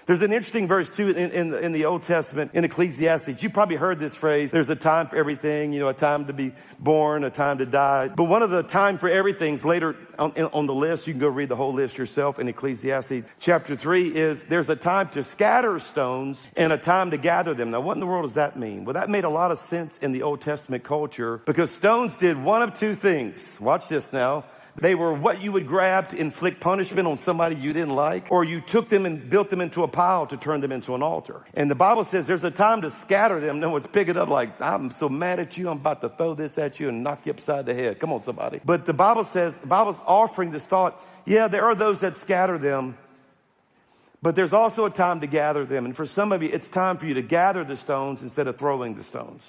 There's an interesting verse too in the Old Testament, in Ecclesiastes. You probably heard this phrase, there's a time for everything, a time to be born, a time to die. But one of the time for everything's later on the list, you can go read the whole list yourself in Ecclesiastes. Chapter 3 is there's a time to scatter stones and a time to gather them. Now, what in the world does that mean? Well, that made a lot of sense in the Old Testament culture because stones did one of two things. Watch this now. They were what you would grab to inflict punishment on somebody you didn't like, or you took them and built them into a pile to turn them into an altar. And the Bible says there's a time to scatter them. No one's pick it up like, I'm so mad at you, I'm about to throw this at you and knock you upside the head. Come on, somebody. But the Bible says, the Bible's offering this thought, yeah, there are those that scatter them, but there's also a time to gather them. And for some of you, it's time for you to gather the stones instead of throwing the stones.